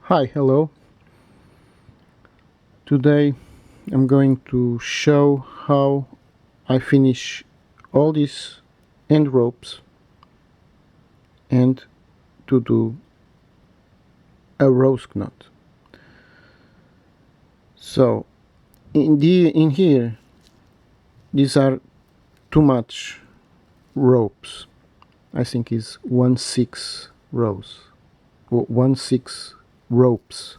Hi, hello. Today I'm going to show how I finish all these end ropes and to do a rose knot. So in here these are too much ropes. I think is 1/6 rows or 1/6 ropes,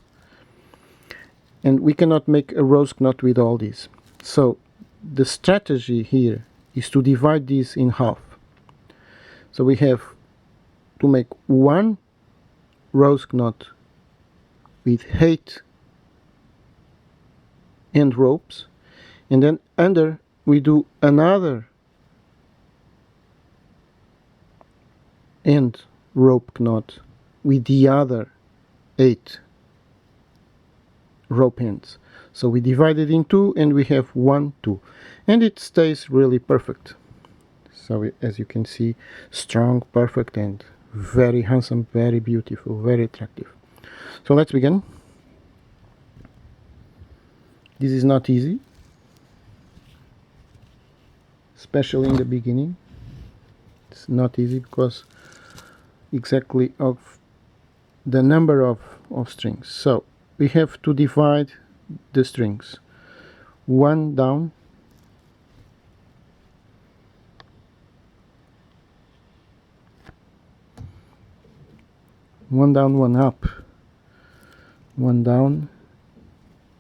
and we cannot make a rose knot with all these. So the strategy here is to divide these in half. So we have to make one rose knot with 8 end ropes, and then under we do another end rope knot with the other 8 rope ends. So we divide it in two and we have 1, 2, and it stays really perfect. So as you can see, strong, perfect, and very handsome, very beautiful, very attractive. So let's begin. This is not easy, especially in the beginning. It's not easy because exactly of the number of strings. So we have to divide the strings. One down, one down, one up, one down.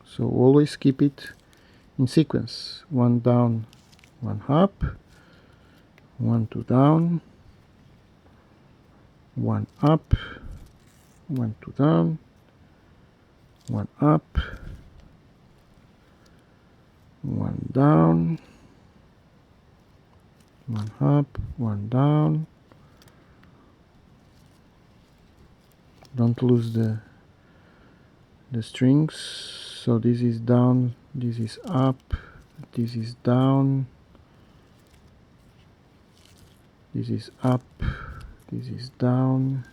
So always keep it in sequence. One down, one up, one, two down, one up, one, two down, one up, one down, one up, one down. Don't lose the strings. So this is down, this is up, this is down, this is up, this is down,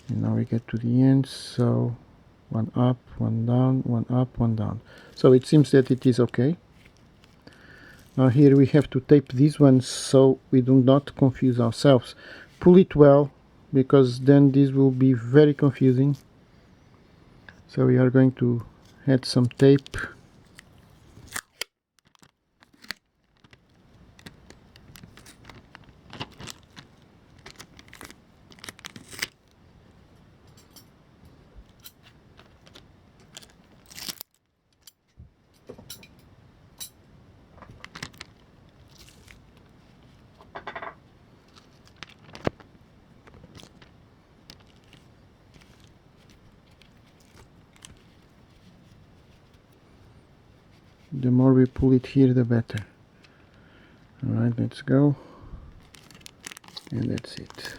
and now we get to the end. So one up, one down, one up, one down. So it seems that it is okay. Now here we have to tape these ones so we do not confuse ourselves. Pull it well, because then this will be very confusing. So we are going to add some tape. The more we pull it here, the better. Alright, let's go. And that's it.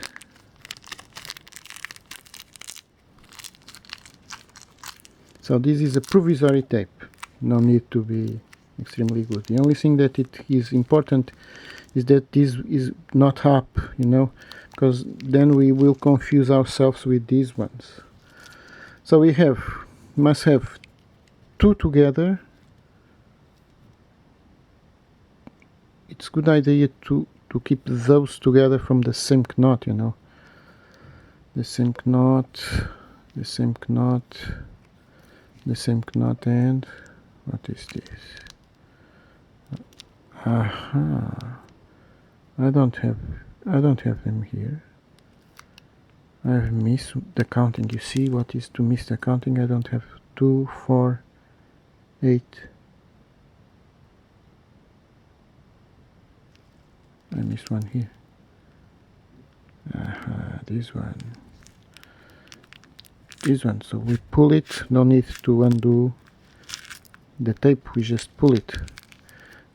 So this is a provisory tape. No need to be extremely good. The only thing that it is important is that this is not up, because then we will confuse ourselves with these ones. So we must have 2 together. It's a good idea to keep those together from the same knot, the same knot, the same knot, the same knot. And what is this? Aha, I don't have them here. I've missed the counting. You see what is to miss the counting? I don't have 2, 4, 8. I missed one here. Aha, this one. This one. So we pull it. No need to undo the tape. We just pull it.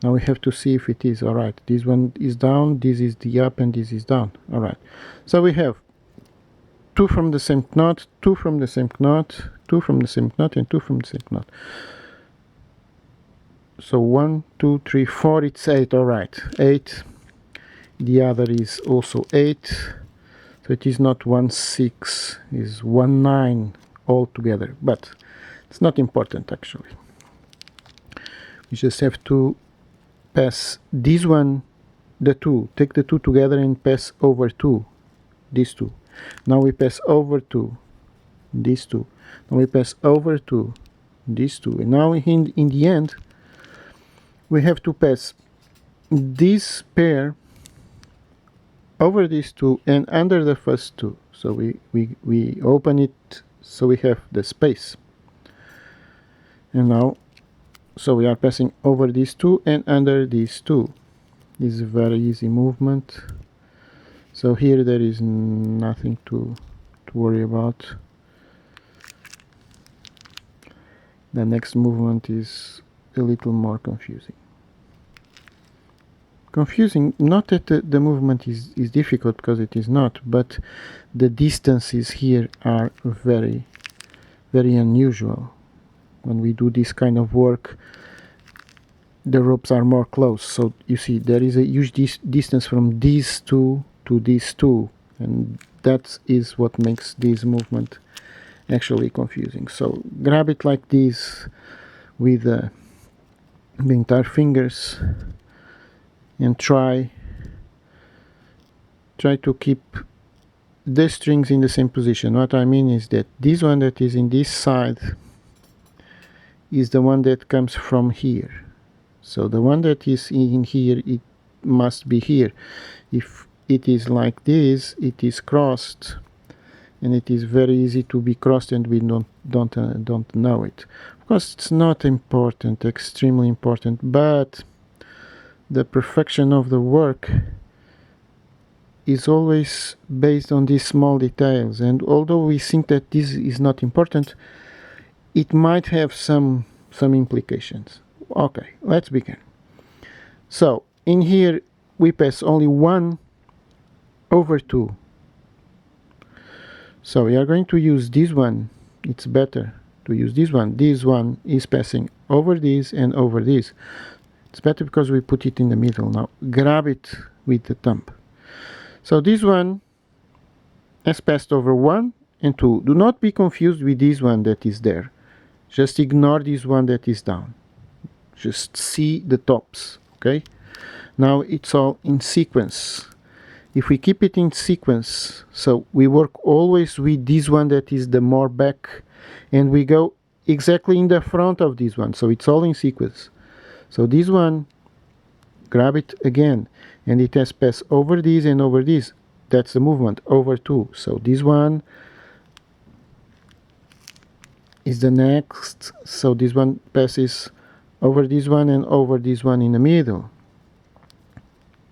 Now we have to see if it is alright. This one is down, this is the up, and this is down. Alright. So we have 2 from the same knot, 2 from the same knot, 2 from the same knot, and 2 from the same knot. So 1, 2, 3, 4, it's 8. Alright. 8. The other is also 8. So it is not 1 6, is 1 9 all together, but it's not important actually. We just have to pass this one, the 2, take the 2 together and pass over 2, these 2. Now we pass over 2, these 2. Now we pass over 2, these 2. And now in the end, we have to pass this pair over these 2 and under the first 2. So we open it so we have the space. And now, so we are passing over these 2 and under these 2. This is a very easy movement. So here there is nothing to worry about. The next movement is a little more confusing. Confusing, not that the movement is difficult, because it is not, but the distances here are very, very unusual. When we do this kind of work, the ropes are more close. So you see there is a huge distance from these 2 to these 2, and that is what makes this movement actually confusing. So grab it like this with the entire fingers and try to keep the strings in the same position. What I mean is that this one that is in this side is the one that comes from here. So the one that is in here, it must be here. If it is like this, it is crossed, and it is very easy to be crossed, and we don't know it. Of course, it's not important, extremely important, but the perfection of the work is always based on these small details. And although we think that this is not important, it might have some implications. Okay, let's begin. So in here we pass only 1 over 2. So we are going to use this one. It's better to use this one. This one is passing over this and over this. It's better because we put it in the middle. Now grab it with the thumb. So this one has passed over 1 and 2. Do not be confused with this one that is there. Just ignore this one that is down. Just see the tops, okay? Now it's all in sequence. If we keep it in sequence, so we work always with this one that is the more back, and we go exactly in the front of this one. So it's all in sequence. So this one, grab it again, and it has passed over this and over this. That's the movement, over 2. So this one is the next. So this one passes over this one and over this one in the middle.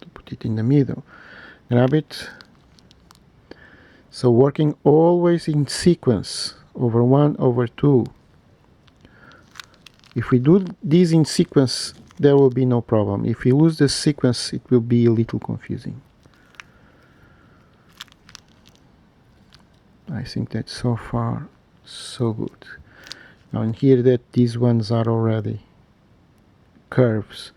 To put it in the middle. Grab it. So working always in sequence, over 1, over 2. If we do this in sequence, there will be no problem. If we lose the sequence, it will be a little confusing. I think that so far, so good. Now in here that these ones are already curves.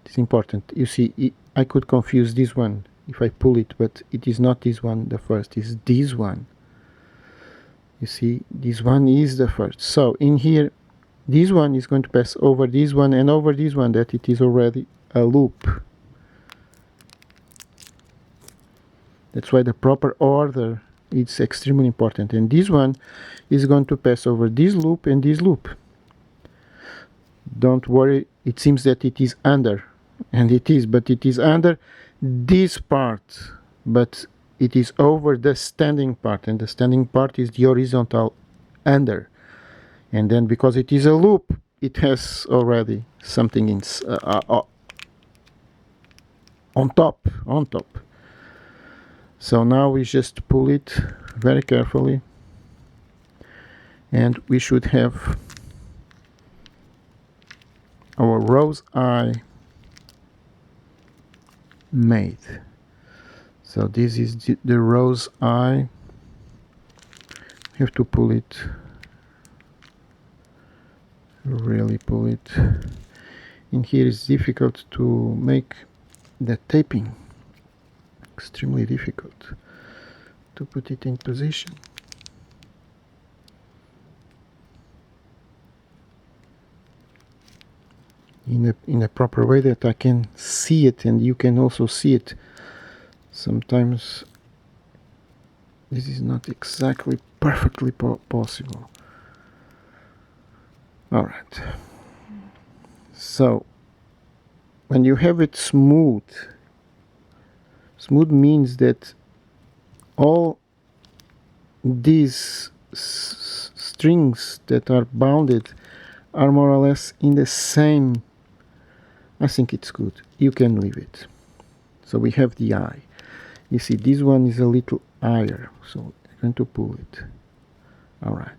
It's important. You see, I could confuse this one if I pull it, but it is not this one the first, it's this one. You see, this one is the first. So in here, this one is going to pass over this one and over this one, that it is already a loop. That's why the proper order is extremely important. And this one is going to pass over this loop and this loop. Don't worry, it seems that it is under, and it is, but it is under this part, but it is over the standing part, and the standing part is the horizontal under. And then because it is a loop, it has already something on top. So now we just pull it very carefully, and we should have our rose eye made. So this is the rose eye. You have to pull it, really pull it. In here it's difficult to make the taping, extremely difficult. to put it in position. In a proper way that I can see it and you can also see it. Sometimes this is not exactly perfectly possible. Alright, so when you have it smooth means that all these strings that are bounded are more or less in the same. I think it's good. You can leave it. So we have the eye. You see, this one is a little higher, so I'm going to pull it. Alright.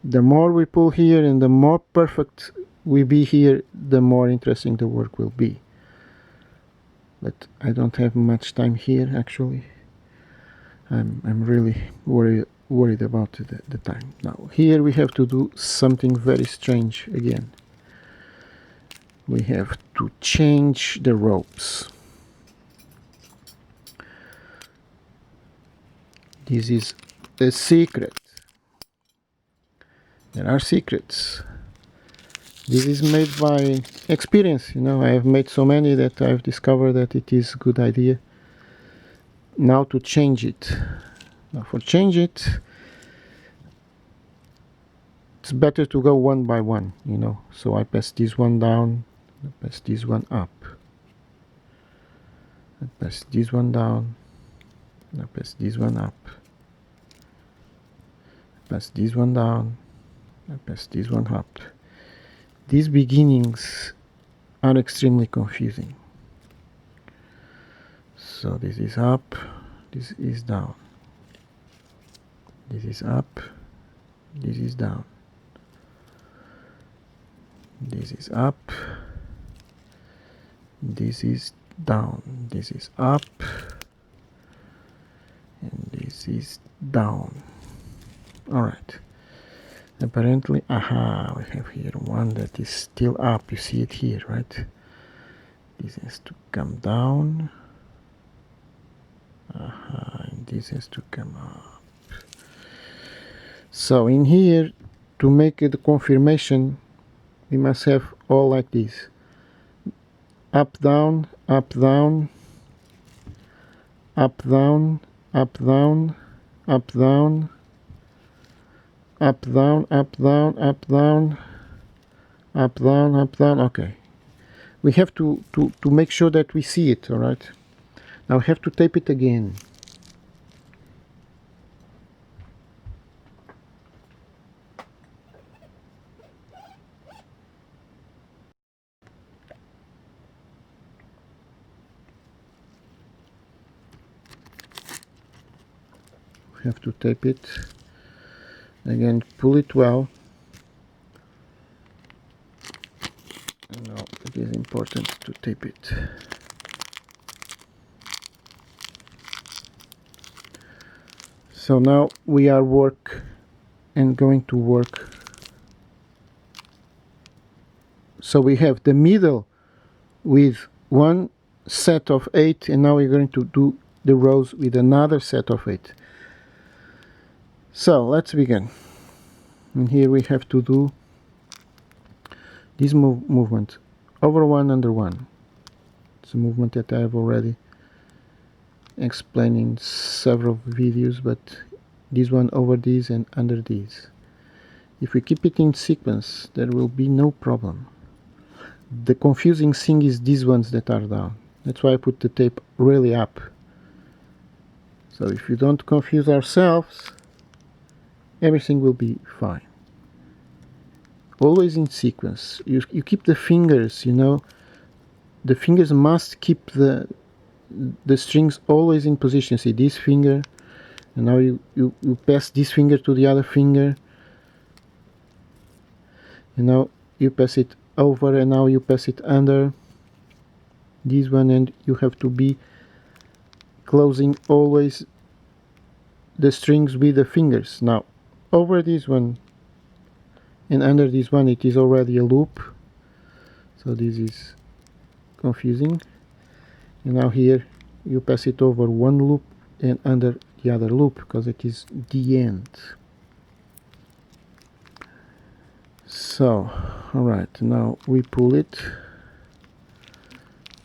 The more we pull here and the more perfect we be here, the more interesting the work will be. But I don't have much time here, actually. I'm really worried about the time. Now, here we have to do something very strange again. We have to change the ropes. This is a secret. There are secrets. This is made by experience. You know, I have made so many that I've discovered that it is a good idea. Now to change it. Now for change it, it's better to go one by one, you know. So I pass this one down, I pass this one up. I pass this one down, I pass this one up. I pass this one down, I pass this one up. These beginnings are extremely confusing. So this is up, this is down. This is up, this is down. This is up, this is down, this is up, and this is down. Alright. Apparently, aha, we have here one that is still up. You see it here, right? This has to come down. Aha, and this has to come up. So in here, to make the confirmation, we must have all like this. Up, down, up, down, up, down, up, down, up, down, up, down, up, down, up, down, up, down, up, down. Okay. We have to make sure that we see it, alright? Now we have to tape it again. We have to tape it. Again, pull it well. Now it is important to tape it. So now we are going to work. So we have the middle with one set of 8, and now we're going to do the rows with another set of 8. So let's begin. And here we have to do this movement over 1 under 1. It's a movement that I have already explained in several videos, but this one over this and under this. If we keep it in sequence, there will be no problem. The confusing thing is these ones that are down. That's why I put the tape really up. So if you don't confuse ourselves, everything will be fine. Always in sequence. You keep the fingers, you know. The fingers must keep the strings always in position. See this finger, and now you pass this finger to the other finger. You know, you pass it over, and now you pass it under this one, and you have to be closing always the strings with the fingers. Now over this one and under this one it is already a loop, so this is confusing. And now here you pass it over one loop and under the other loop, because it is the end. So, alright, now we pull it.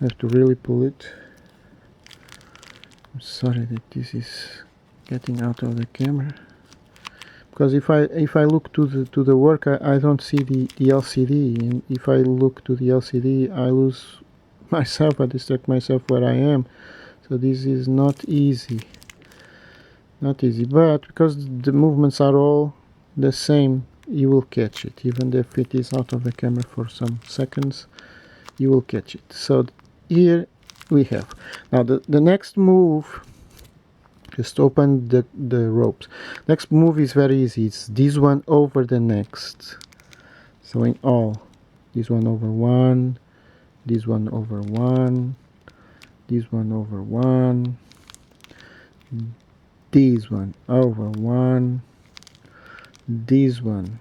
I have to really pull it. I'm sorry that this is getting out of the camera, because if I look to the work, I don't see the LCD, and if I look to the LCD I lose myself, I distract myself where I am. So this is not easy, but because the movements are all the same, you will catch it. Even if it is out of the camera for some seconds, you will catch it. So here we have, now the next move, just open the ropes. Next move is very easy, it's this one over the next. So in all, this one over one, this one over one, this one over one, this one over one, this one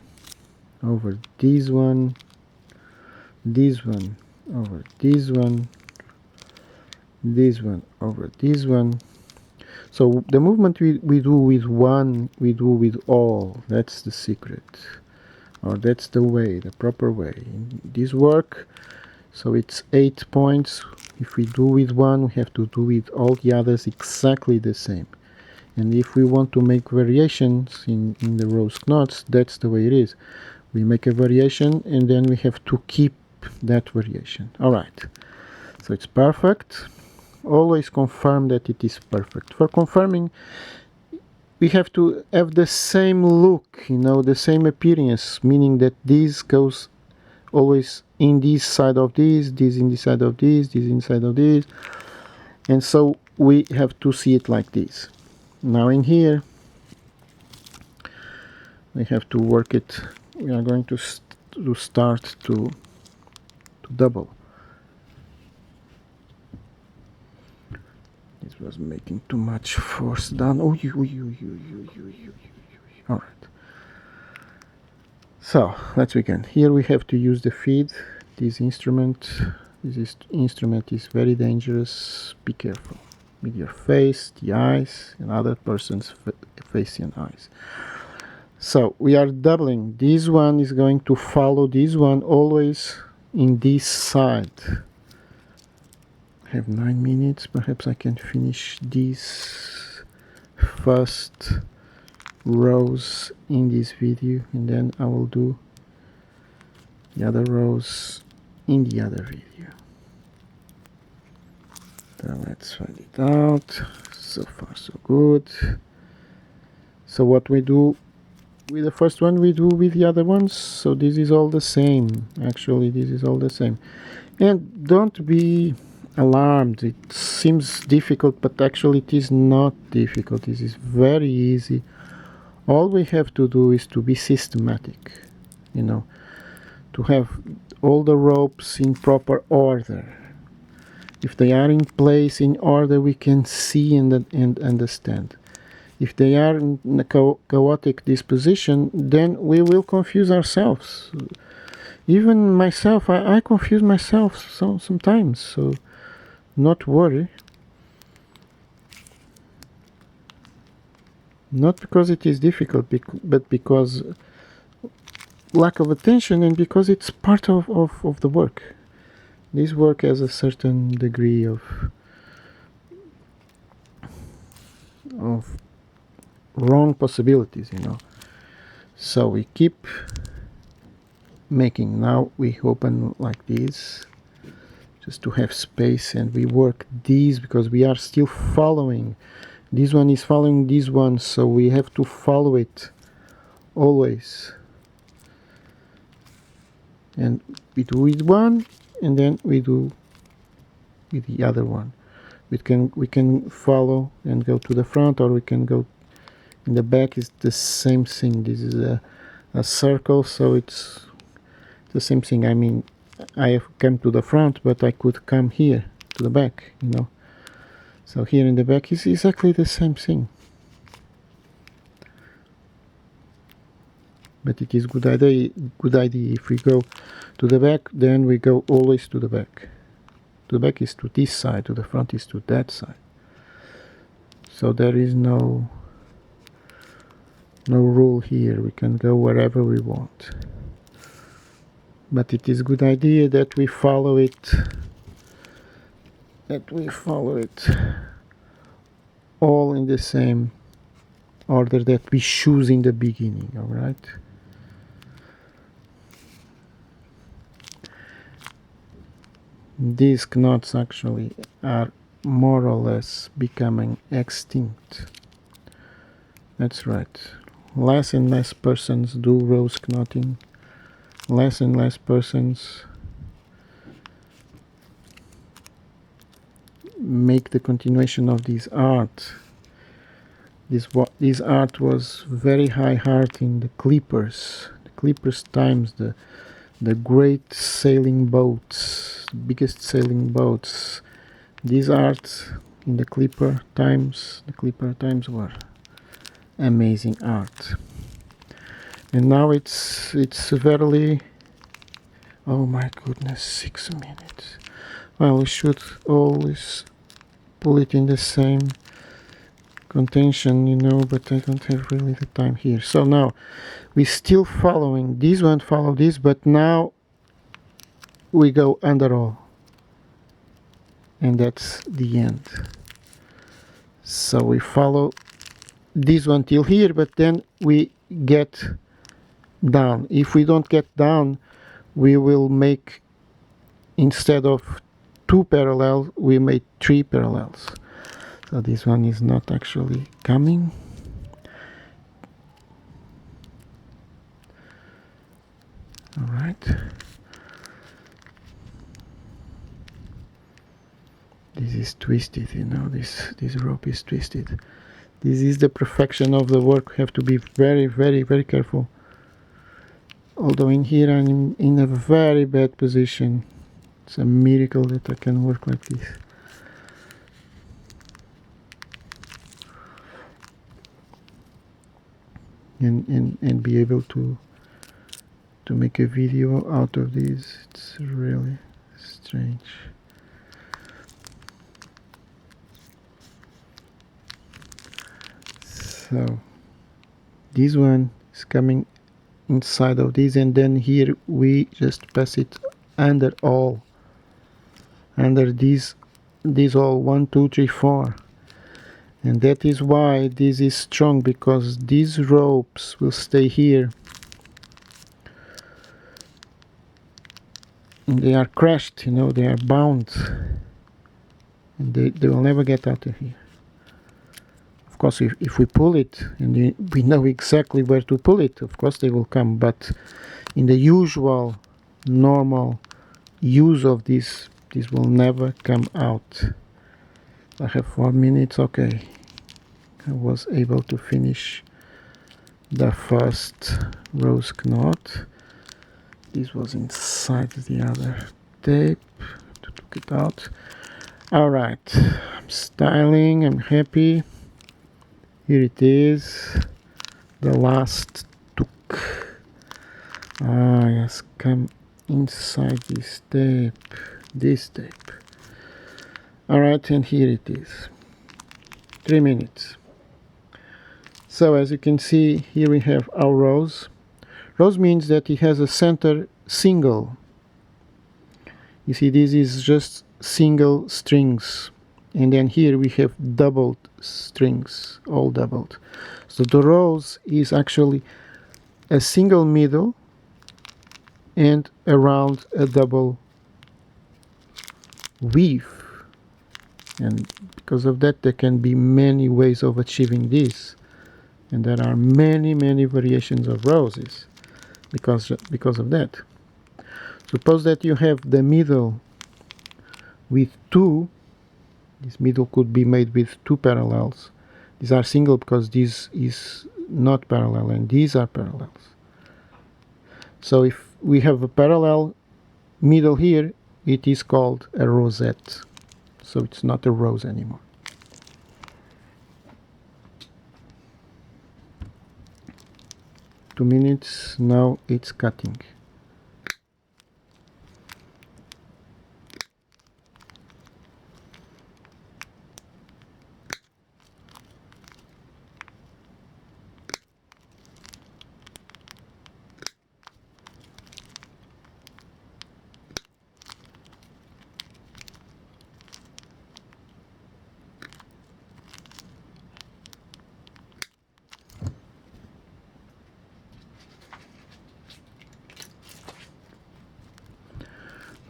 over this one over this one, this one over this one. So the movement we do with one, we do with all. That's the secret, or that's the way, the proper way. In this work, so it's 8 points. If we do with one, we have to do with all the others exactly the same. And if we want to make variations in the rose knots, that's the way it is. We make a variation and then we have to keep that variation. Alright, so it's perfect. Always confirm that it is perfect. For confirming, we have to have the same look, you know, the same appearance, meaning that this goes always in this side of this in this side of this inside of this, and so we have to see it like this. Now in here we have to work it. We are going to start to double. This was making too much force down. All right. So let's begin. Here we have to use the feed. This instrument is very dangerous. Be careful with your face, the eyes, and other person's face and eyes. So we are doubling. This one is going to follow this one always in this side. I have 9 minutes. Perhaps I can finish this first rows in this video, and then I will do the other rows in the other video. So let's find it out. So far so good. So what we do with the first one, we do with the other ones. So this is all the same. Actually, this is all the same. And don't be alarmed. It seems difficult, but actually it is not difficult. This is very easy. All we have to do is to be systematic, you know, to have all the ropes in proper order. If they are in place in order, we can see and understand. If they are in a chaotic disposition, then we will confuse ourselves. Even myself, I confuse myself sometimes, so not worry. Not because it is difficult, but because lack of attention, and because it's part of the work. This work has a certain degree of wrong possibilities, you know. So we keep making. Now we open like this, just to have space, and we work these because we are still following. This one is following this one, so we have to follow it always. And we do with one, and then we do with the other one. We can follow and go to the front, or we can go in the back. Is the same thing. This is a circle, so it's the same thing. I mean, I have come to the front, but I could come here to the back, you know. So here in the back is exactly the same thing. But it is good idea if we go to the back, then we go always to the back. To the back is to this side, to the front is to that side. So there is no rule here. We can go wherever we want. But it is a good idea that we follow it. All in the same order that we choose in the beginning. All right. These knots actually are more or less becoming extinct. That's right. Less and less persons do rose knotting. Less and less persons make the continuation of this art. This art was very high art in the Clippers. The Clippers times, the great sailing boats, biggest sailing boats. These art in the Clipper times were amazing art. And now it's very, oh my goodness, 6 minutes. Well, we should always pull it in the same contention, you know, but I don't have really the time here. So now we're still following this one, follow this, but now we go under all, and that's the end. So we follow this one till here, but then we get down. If we don't get down, we will make, instead of 2 parallels, we made 3 parallels. So this one is not actually coming. All right. This is twisted, you know, this rope is twisted. This is the perfection of the work. You have to be very, very, very careful. Although in here I'm in a very bad position. It's a miracle that I can work like this. And be able to make a video out of this. It's really strange. So this one is coming inside of this, and then here we just pass it under all, under these all 1 2 3 4, and that is why this is strong, because these ropes will stay here and they are crushed, you know, they are bound, and they will never get out of here. Of course, if we pull it and we know exactly where to pull it, of course they will come, but in the usual normal use of this will never come out. I have 4 minutes. Okay, I was able to finish the first rose knot. This was inside the other tape to take it out. All right, I'm styling, I'm happy. Here it is, the last hook. Ah yes, come inside this tape. All right, and here it is, 3 minutes. So as you can see, here we have our rose. Rose means that it has a center single. You see, this is just single strings, and then here we have doubled strings, all doubled. So the rose is actually a single middle and around a double weave, and because of that there can be many ways of achieving this, and there are many variations of roses because of that. Suppose that you have the middle with 2. This middle could be made with 2 parallels. These are single because this is not parallel and these are parallels. So if we have a parallel middle here, it is called a rosette. So it's not a rose anymore. Two minutes, now it's cutting.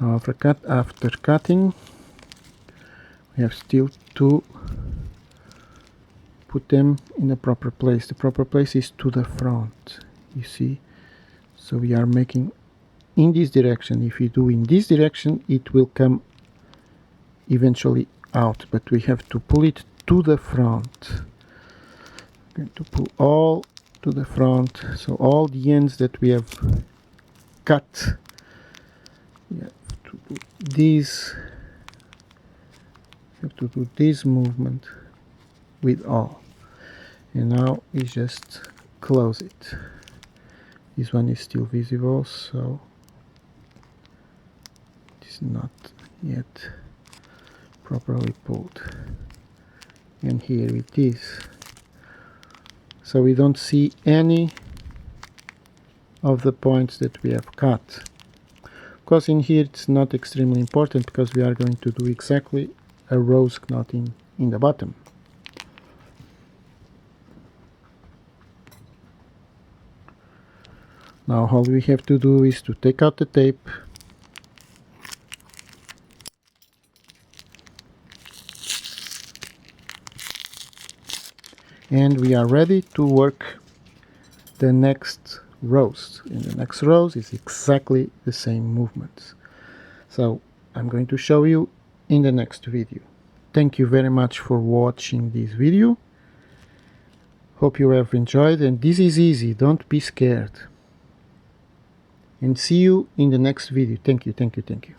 After cutting, we have still to put them in the proper place. The proper place is to the front, you see. So we are making in this direction. If you do in this direction, it will come eventually out, but we have to pull it to the front. I'm going to pull all to the front, so all the ends that we have cut, we have to do this, we have to do this movement with all, and now we just close it. This one is still visible, so it is not yet properly pulled, and here it is. So we don't see any of the points that we have cut. Of course, in here it's not extremely important because we are going to do exactly a rose knot in the bottom. Now all we have to do is to take out the tape, and we are ready to work the next rows. In the next rows is exactly the same movements. So I'm going to show you in the next video. Thank you very much for watching this video. Hope you have enjoyed, and this is easy, don't be scared. And see you in the next video. Thank you, thank you, thank you.